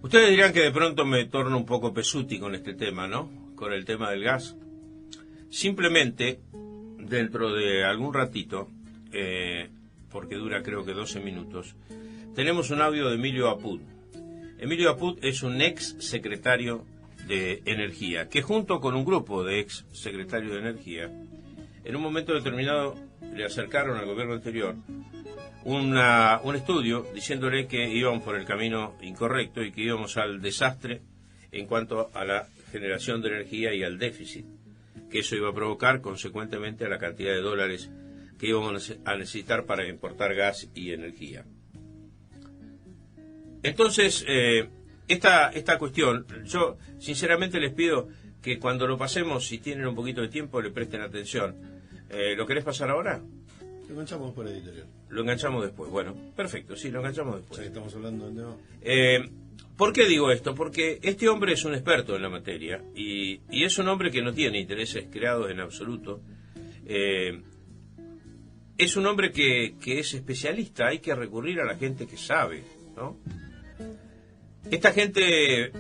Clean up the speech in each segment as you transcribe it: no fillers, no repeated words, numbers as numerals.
Ustedes dirán que de pronto me torno un poco pesuti con este tema, ¿no? Con el tema del gas. Simplemente, dentro de algún ratito, porque dura creo que 12 minutos, tenemos un audio de Emilio Apud. Emilio Apud es un ex secretario de Energía, que junto con un grupo de ex secretarios de Energía, en un momento determinado le acercaron al gobierno anterior un estudio diciéndole que íbamos por el camino incorrecto y que íbamos al desastre en cuanto a la generación de energía y al déficit que eso iba a provocar, consecuentemente a la cantidad de dólares que íbamos a necesitar para importar gas y energía. Entonces, esta cuestión, yo sinceramente les pido que cuando lo pasemos, si tienen un poquito de tiempo, le presten atención. ¿Lo querés pasar ahora? Lo enganchamos por editorial. Lo enganchamos después. Bueno, perfecto, sí, lo enganchamos después. Ya que estamos hablando del tema. ¿Por qué digo esto? Porque este hombre es un experto en la materia y es un hombre que no tiene intereses creados en absoluto. Es un hombre que es especialista, hay que recurrir a la gente que sabe, ¿no? Esta gente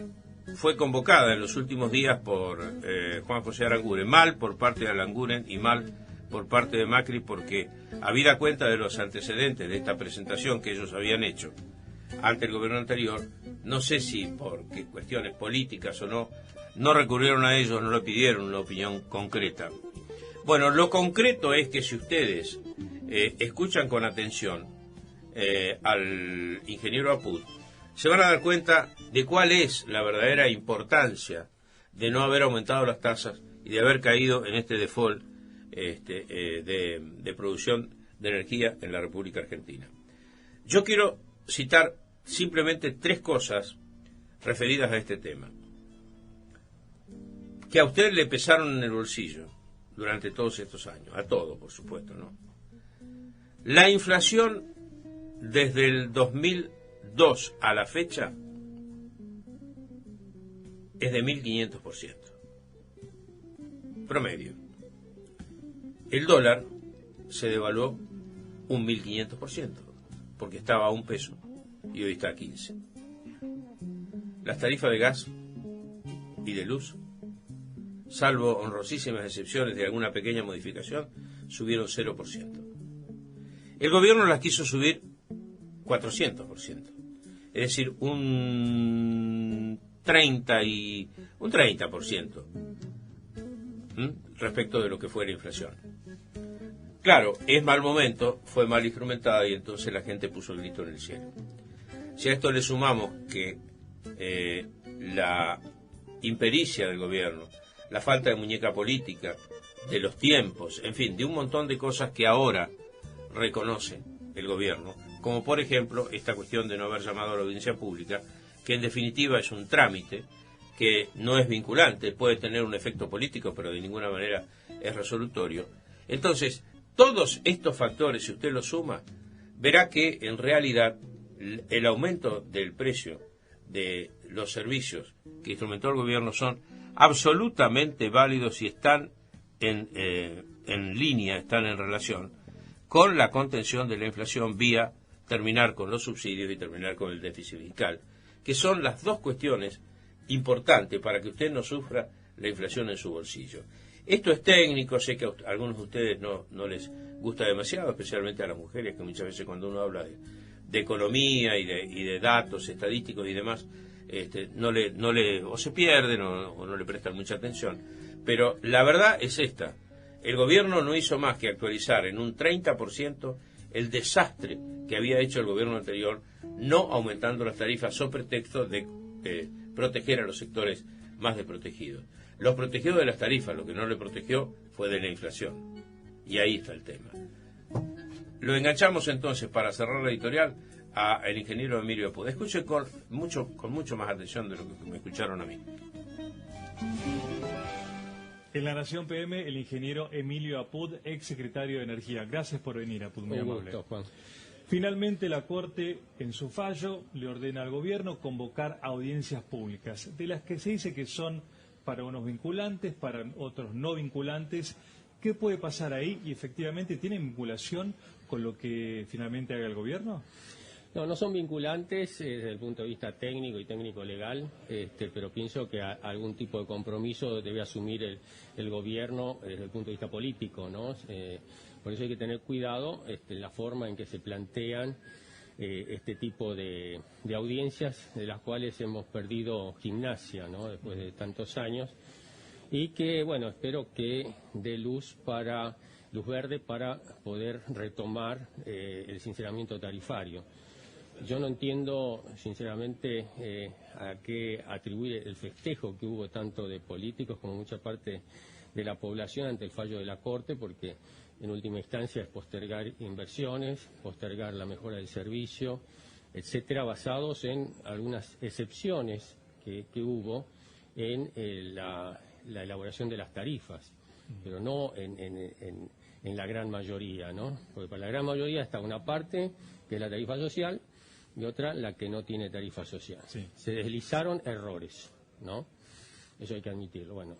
fue convocada en los últimos días por Juan José Aranguren, mal por parte de Aranguren y mal por parte de Macri, porque habida cuenta de los antecedentes de esta presentación que ellos habían hecho ante el gobierno anterior, no sé si por qué cuestiones políticas o no recurrieron a ellos, no le pidieron una opinión concreta. Bueno, lo concreto es que si ustedes escuchan con atención al ingeniero Apud, se van a dar cuenta de cuál es la verdadera importancia de no haber aumentado las tasas y de haber caído en este default de producción de energía en la República Argentina. Yo quiero citar simplemente 3 cosas referidas a este tema, que a usted le pesaron en el bolsillo durante todos estos años, a todo, por supuesto, ¿no? La inflación desde el 2002 a la fecha es de 1.500%. Promedio. El dólar se devaluó un 1.500%, porque estaba a $1 y hoy está a 15. Las tarifas de gas y de luz, salvo honrosísimas excepciones de alguna pequeña modificación, subieron 0%. El gobierno las quiso subir 400%, es decir, un 30% respecto de lo que fue la inflación. Claro, es mal momento, fue mal instrumentada y entonces la gente puso el grito en el cielo. Si a esto le sumamos que la impericia del gobierno, la falta de muñeca política, de los tiempos, en fin, de un montón de cosas que ahora reconoce el gobierno, como por ejemplo esta cuestión de no haber llamado a la audiencia pública, que en definitiva es un trámite que no es vinculante, puede tener un efecto político, pero de ninguna manera es resolutorio. Entonces, todos estos factores, si usted los suma, verá que en realidad el aumento del precio de los servicios que instrumentó el gobierno son absolutamente válidos y están en línea, están en relación con la contención de la inflación vía terminar con los subsidios y terminar con el déficit fiscal, que son las dos cuestiones importantes para que usted no sufra la inflación en su bolsillo. Esto es técnico, sé que a algunos de ustedes no les gusta demasiado, especialmente a las mujeres, que muchas veces cuando uno habla de economía y de datos estadísticos y demás, o se pierden o no le prestan mucha atención. Pero la verdad es esta: el gobierno no hizo más que actualizar en un 30% el desastre que había hecho el gobierno anterior, no aumentando las tarifas so pretexto de proteger a los sectores más desprotegidos. Los protegió de las tarifas, lo que no le protegió fue de la inflación. Y ahí está el tema. Lo enganchamos entonces, para cerrar la editorial, a el ingeniero Emilio Apud. Escuche con mucho más atención de lo que me escucharon a mí. En La Nación PM, el ingeniero Emilio Apud, ex secretario de Energía. Gracias por venir, Apud, muy amable. Juan. Finalmente, la Corte, en su fallo, le ordena al gobierno convocar audiencias públicas, de las que se dice que son para unos vinculantes, para otros no vinculantes. ¿Qué puede pasar ahí? ¿Y efectivamente tiene vinculación con lo que finalmente haga el gobierno? No, no son vinculantes desde el punto de vista técnico y técnico-legal, pero pienso que algún tipo de compromiso debe asumir el gobierno desde el punto de vista político, ¿no? Por eso hay que tener cuidado en la forma en que se plantean este tipo de audiencias, de las cuales hemos perdido gimnasia, ¿no? Después de tantos años, y que, bueno, espero que dé luz verde para poder retomar el sinceramiento tarifario. Yo no entiendo, sinceramente, a qué atribuir el festejo que hubo tanto de políticos como mucha parte de la población ante el fallo de la Corte, porque en última instancia es postergar inversiones, postergar la mejora del servicio, etcétera, basados en algunas excepciones que hubo en la elaboración de las tarifas, pero no en la gran mayoría, ¿no? Porque para la gran mayoría está una parte que es la tarifa social y otra la que no tiene tarifa social. Sí. Se deslizaron errores, ¿no? Eso hay que admitirlo. Bueno,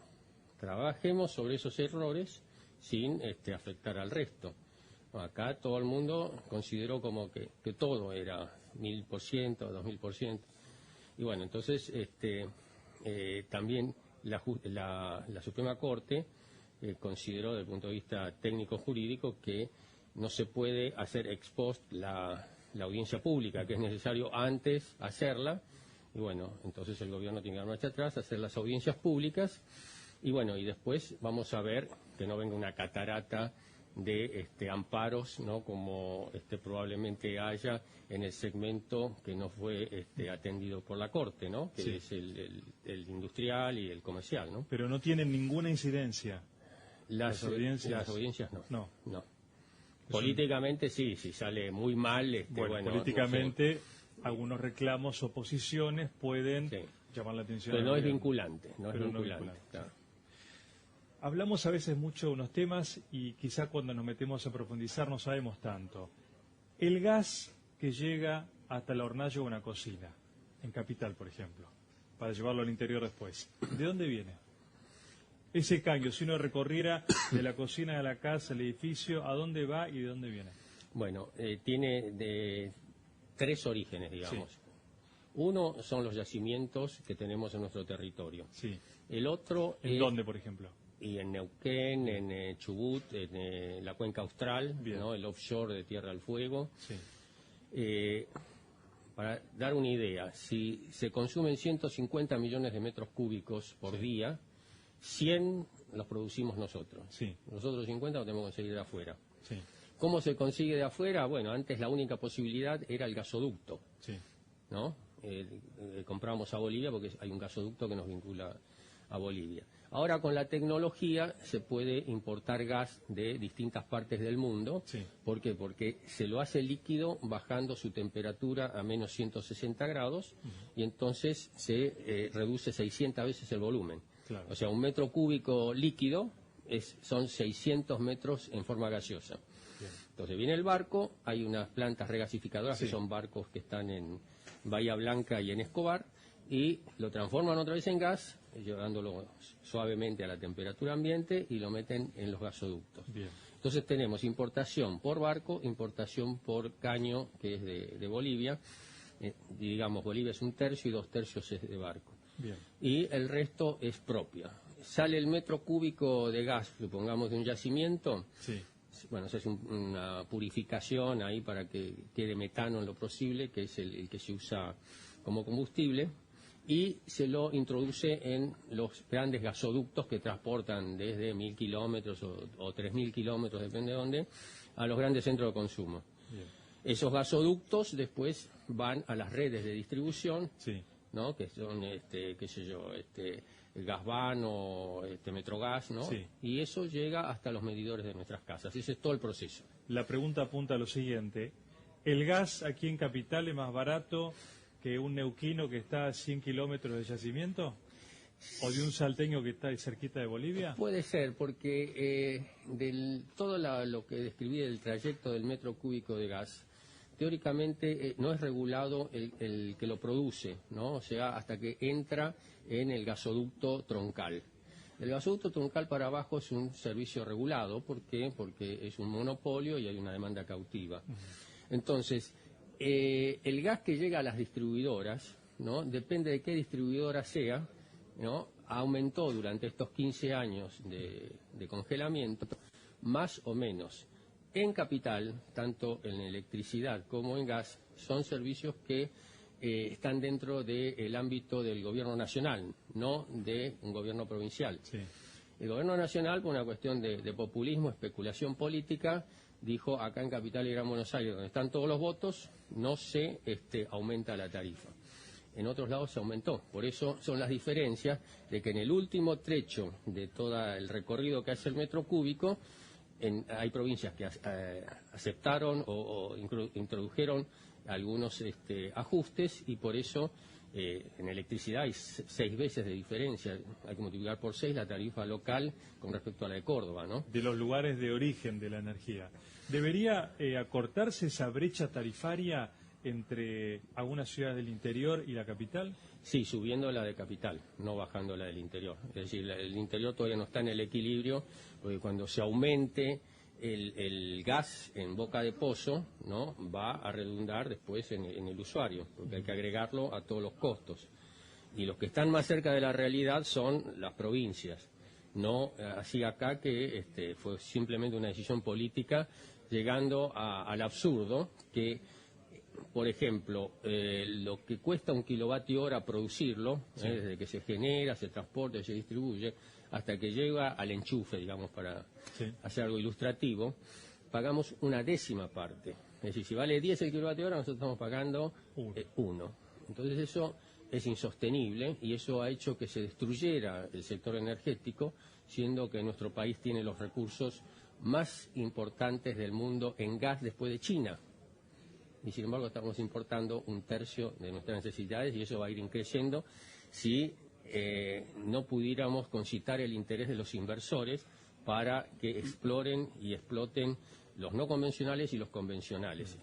trabajemos sobre esos errores sin afectar al resto. Acá todo el mundo consideró como que todo era 1000%, 2000%. Y bueno, entonces también la Suprema Corte consideró desde el punto de vista técnico-jurídico que no se puede hacer ex post la audiencia pública, que es necesario antes hacerla, y bueno, entonces el gobierno tiene que dar marcha atrás, hacer las audiencias públicas, y bueno, y después vamos a ver que no venga una catarata de amparos, ¿no? Como probablemente haya en el segmento que no fue atendido por la Corte, ¿no? Que sí, es el industrial y el comercial, ¿no? Pero no tienen ninguna incidencia. Las audiencias no. No. Políticamente sí, si sale muy mal, bueno, políticamente no sé. algunos reclamos o posiciones pueden llamar la atención. Pero no es vinculante, claro. Hablamos a veces mucho de unos temas y quizá cuando nos metemos a profundizar no sabemos tanto. El gas que llega hasta la hornalla o una cocina, en Capital, por ejemplo, para llevarlo al interior después, ¿de dónde viene? Ese caño, si uno recorriera de la cocina de la casa, al edificio, ¿a dónde va y de dónde viene? Bueno, tiene de 3 orígenes, digamos. Sí. Uno son los yacimientos que tenemos en nuestro territorio. Sí. El otro ¿En dónde, por ejemplo? Y en Neuquén, en Chubut, en la cuenca austral, ¿no? El offshore de Tierra del Fuego. Sí. Para dar una idea, si se consumen 150 millones de metros cúbicos por día, 100 los producimos nosotros. Sí. Nosotros 50 los tenemos que conseguir de afuera. Sí. ¿Cómo se consigue de afuera? Bueno, antes la única posibilidad era el gasoducto. Sí. ¿No? Compramos a Bolivia porque hay un gasoducto que nos vincula a Bolivia. Ahora con la tecnología se puede importar gas de distintas partes del mundo. Sí. ¿Por qué? Porque se lo hace líquido bajando su temperatura a menos 160 grados y entonces se reduce 600 veces el volumen. Claro. O sea, un metro cúbico líquido son 600 metros en forma gaseosa. Bien. Entonces viene el barco, hay unas plantas regasificadoras Sí. que son barcos que están en Bahía Blanca y en Escobar, y lo transforman otra vez en gas, llevándolo suavemente a la temperatura ambiente y lo meten en los gasoductos. Bien. Entonces tenemos importación por barco, importación por caño, que es de Bolivia. Digamos, Bolivia es 1/3 y 2/3 es de barco. Bien. Y el resto es propia. Sale el metro cúbico de gas, supongamos, de un yacimiento. Sí. Bueno, se hace una purificación ahí para que quede metano en lo posible, que es el que se usa como combustible, y se lo introduce en los grandes gasoductos que transportan desde 1000 kilómetros o 3000 kilómetros, depende de dónde, a los grandes centros de consumo. Bien. Esos gasoductos después van a las redes de distribución, Sí. ¿no? Que son, qué sé yo, Gasban o Metrogas, ¿no? Sí. Y eso llega hasta los medidores de nuestras casas. Ese es todo el proceso. La pregunta apunta a lo siguiente. ¿El gas aquí en Capital es más barato que un neuquino que está a 100 kilómetros de yacimiento? ¿O de un salteño que está ahí cerquita de Bolivia? Puede ser, porque todo lo que describí del trayecto del metro cúbico de gas, teóricamente no es regulado el que lo produce, ¿no? O sea, hasta que entra en el gasoducto troncal. El gasoducto troncal para abajo es un servicio regulado. ¿Por qué? Porque es un monopolio y hay una demanda cautiva. Entonces, El gas que llega a las distribuidoras, ¿no? Depende de qué distribuidora sea, ¿no? Aumentó durante estos 15 años de congelamiento, más o menos. En capital, tanto en electricidad como en gas, son servicios que están dentro del ámbito del gobierno nacional, no de un gobierno provincial. Sí. El gobierno nacional, por una cuestión de populismo, especulación política, dijo acá en Capital y Gran Buenos Aires, donde están todos los votos, no se aumenta la tarifa. En otros lados se aumentó. Por eso son las diferencias de que en el último trecho de todo el recorrido que hace el metro cúbico, hay provincias que aceptaron o introdujeron algunos ajustes y por eso en electricidad hay 6 veces de diferencia. Hay que multiplicar por 6 la tarifa local con respecto a la de Córdoba, ¿no? De los lugares de origen de la energía. ¿Debería acortarse esa brecha tarifaria entre algunas ciudades del interior y la capital? Sí, subiendo la de capital, no bajando la del interior. Es decir, el interior todavía no está en el equilibrio, porque cuando se aumente el gas en boca de pozo, ¿no? Va a redundar después en el usuario, porque hay que agregarlo a todos los costos. Y los que están más cerca de la realidad son las provincias. No así acá que fue simplemente una decisión política, llegando al absurdo que, por ejemplo, lo que cuesta 1 kilovatio hora producirlo, sí, desde que se genera, se transporta y se distribuye, hasta que llega al enchufe, digamos, para sí, hacer algo ilustrativo, pagamos una décima parte. Es decir, si vale 10 el kilovatio hora, nosotros estamos pagando 1. Entonces eso es insostenible y eso ha hecho que se destruyera el sector energético, siendo que nuestro país tiene los recursos más importantes del mundo en gas después de China. Y sin embargo estamos importando 1/3 de nuestras necesidades y eso va a ir creciendo si no pudiéramos concitar el interés de los inversores para que exploren y exploten los no convencionales y los convencionales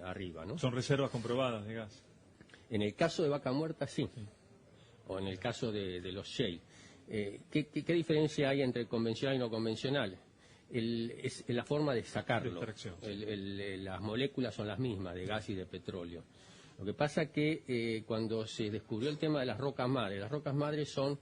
arriba, ¿no? Son reservas comprobadas de gas. En el caso de Vaca Muerta sí, o en el caso de los shale. ¿Qué diferencia hay entre convencional y no convencional? Es la forma de sacarlo. Las moléculas son las mismas, de gas y de petróleo. Lo que pasa que cuando se descubrió el tema de las rocas madres son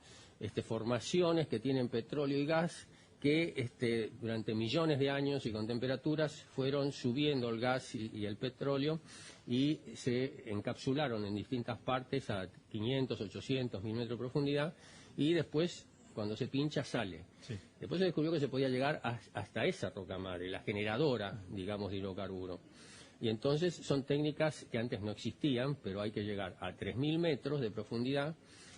formaciones que tienen petróleo y gas que durante millones de años y con temperaturas fueron subiendo el gas y el petróleo y se encapsularon en distintas partes a 500, 800, 1000 metros de profundidad y después cuando se pincha sale. Sí. Después se descubrió que se podía llegar hasta esa roca madre, la generadora, digamos, de hidrocarburo. Y entonces son técnicas que antes no existían, pero hay que llegar a 3000 metros de profundidad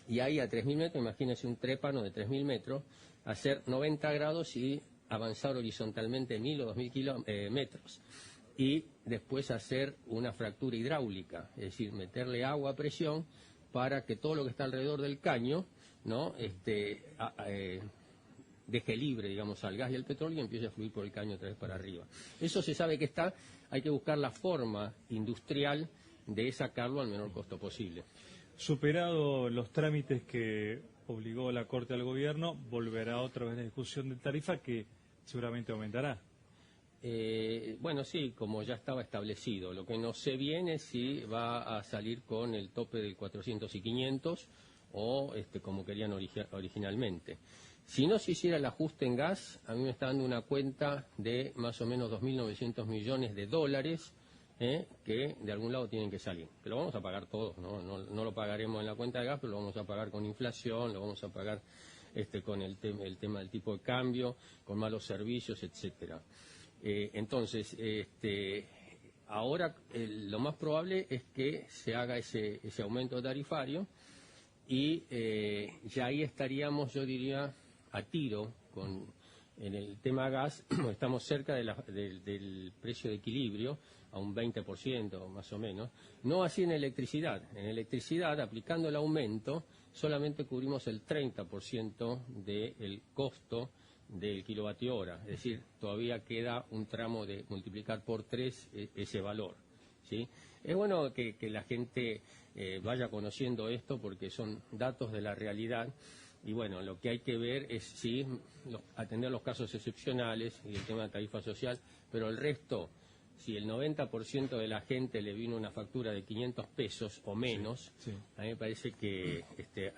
y ahí a 3000 metros, imagínense un trépano de 3000 metros, hacer 90 grados y avanzar horizontalmente 1000 o 2000 metros. Y después hacer una fractura hidráulica, es decir, meterle agua a presión para que todo lo que está alrededor del caño, ¿no? Deje libre, digamos, al gas y al petróleo y empiece a fluir por el caño otra vez para arriba. Eso se sabe que está, hay que buscar la forma industrial de sacarlo al menor costo posible. Superado los trámites que obligó la Corte al Gobierno, volverá otra vez la discusión de tarifa que seguramente aumentará. Bueno, sí, como ya estaba establecido. Lo que no sé bien es si va a salir con el tope del 400 y 500 o como querían originalmente. Si no se hiciera el ajuste en gas, a mí me está dando una cuenta de más o menos 2.900 millones de dólares que de algún lado tienen que salir. Que lo vamos a pagar todos, ¿no? No lo pagaremos en la cuenta de gas, pero lo vamos a pagar con inflación, lo vamos a pagar con el tema del tipo de cambio, con malos servicios, etcétera. Entonces, ahora lo más probable es que se haga ese aumento tarifario y ya ahí estaríamos, yo diría, a tiro en el tema gas, estamos cerca del precio de equilibrio, a un 20% más o menos. No así en electricidad. En electricidad, aplicando el aumento, solamente cubrimos el 30% del costo del kilovatio hora. Es decir, todavía queda un tramo de multiplicar por 3 ese valor, ¿sí? Es bueno que la gente vaya conociendo esto porque son datos de la realidad. Y bueno, lo que hay que ver es sí atender los casos excepcionales y el tema de tarifa social, pero el resto si el 90% de la gente le vino una factura de 500 pesos o menos, a mí me parece que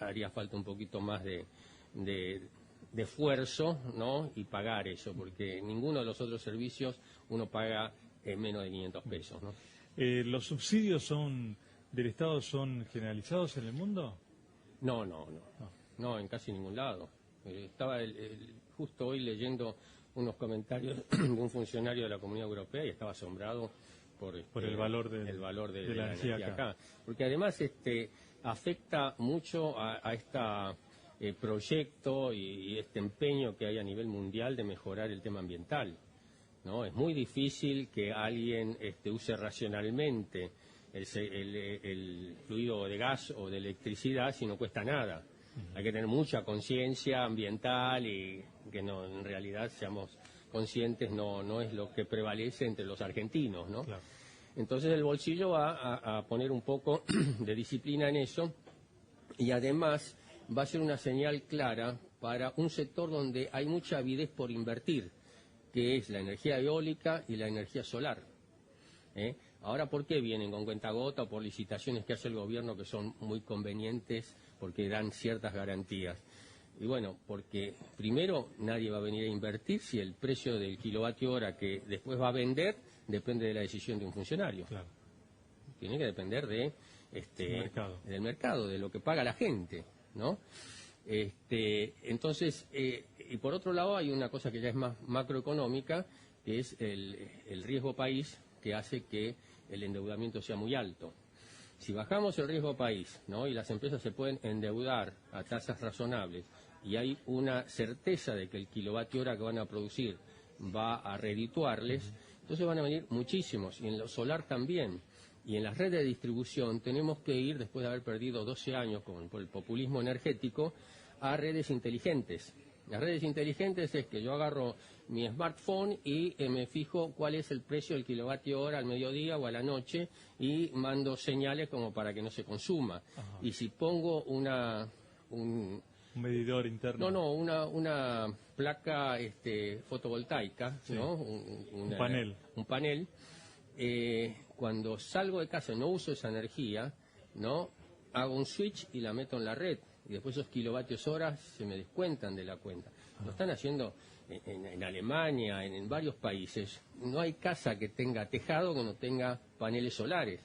haría falta un poquito más de esfuerzo, ¿no? Y pagar eso, porque ninguno de los otros servicios uno paga menos de 500 pesos, ¿no? ¿Los subsidios del Estado son generalizados en el mundo? No, en casi ningún lado. Estaba justo hoy leyendo unos comentarios de un funcionario de la Comunidad Europea y estaba asombrado por el valor de la energía acá. Porque además afecta mucho a este proyecto y este empeño que hay a nivel mundial de mejorar el tema ambiental, ¿no? Es muy difícil que alguien use racionalmente el fluido de gas o de electricidad si no cuesta nada. Hay que tener mucha conciencia ambiental y que en realidad seamos conscientes no es lo que prevalece entre los argentinos, ¿no? Claro. Entonces el bolsillo va a poner un poco de disciplina en eso y además va a ser una señal clara para un sector donde hay mucha avidez por invertir, que es la energía eólica y la energía solar. Ahora, ¿por qué vienen con cuentagota o por licitaciones que hace el gobierno que son muy convenientes porque dan ciertas garantías? Y bueno, porque primero nadie va a venir a invertir si el precio del kilovatio hora que después va a vender depende de la decisión de un funcionario. Claro. Tiene que depender del mercado, de lo que paga la gente, ¿no? Entonces, y por otro lado hay una cosa que ya es más macroeconómica, que es el riesgo país, que hace que el endeudamiento sea muy alto. Si bajamos el riesgo país, ¿no? Y las empresas se pueden endeudar a tasas razonables y hay una certeza de que el kilovatio hora que van a producir va a redituarles, entonces van a venir muchísimos, y en lo solar también. Y en las redes de distribución tenemos que ir, después de haber perdido 12 años por el populismo energético, a redes inteligentes. Las redes inteligentes es que yo agarro mi smartphone y me fijo cuál es el precio del kilovatio hora al mediodía o a la noche y mando señales como para que no se consuma. Ajá. Y si pongo un medidor interno. Una placa fotovoltaica, sí. ¿no? Un panel. Un panel. Cuando salgo de casa y no uso esa energía, ¿no? Hago un switch y la meto en la red. Y después esos kilovatios horas se me descuentan de la cuenta. Lo están haciendo en Alemania, en varios países. No hay casa que tenga tejado que no tenga paneles solares.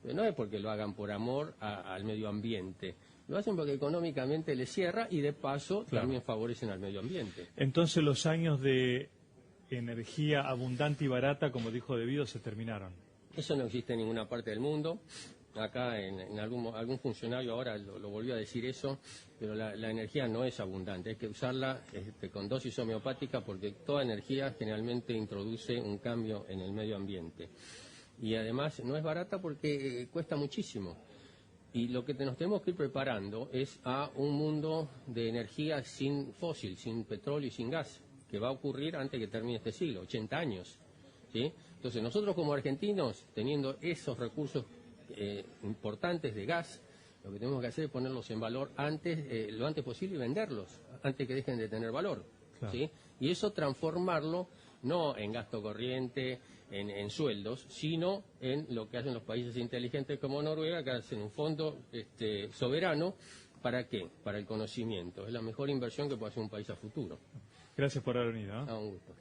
Pero no es porque lo hagan por amor al medio ambiente. Lo hacen porque económicamente les cierra y de paso también favorecen al medio ambiente. Entonces los años de energía abundante y barata, como dijo Debido, se terminaron. Eso no existe en ninguna parte del mundo. Acá en algún funcionario ahora lo volvió a decir eso, pero la energía no es abundante, hay que usarla con dosis homeopática porque toda energía generalmente introduce un cambio en el medio ambiente. Y además no es barata porque cuesta muchísimo. Y lo que nos tenemos que ir preparando es a un mundo de energía sin fósil, sin petróleo y sin gas, que va a ocurrir antes que termine este siglo, 80 años. ¿Sí? Entonces nosotros como argentinos, teniendo esos recursos importantes de gas, lo que tenemos que hacer es ponerlos en valor lo antes posible y venderlos, antes que dejen de tener valor. Claro. ¿Sí? Y eso transformarlo no en gasto corriente, en sueldos, sino en lo que hacen los países inteligentes como Noruega, que hacen un fondo soberano. ¿Para qué? Para el conocimiento. Es la mejor inversión que puede hacer un país a futuro. Gracias por haber venido. Un gusto.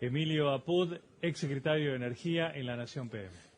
Emilio Apud, ex secretario de Energía en La Nación PM.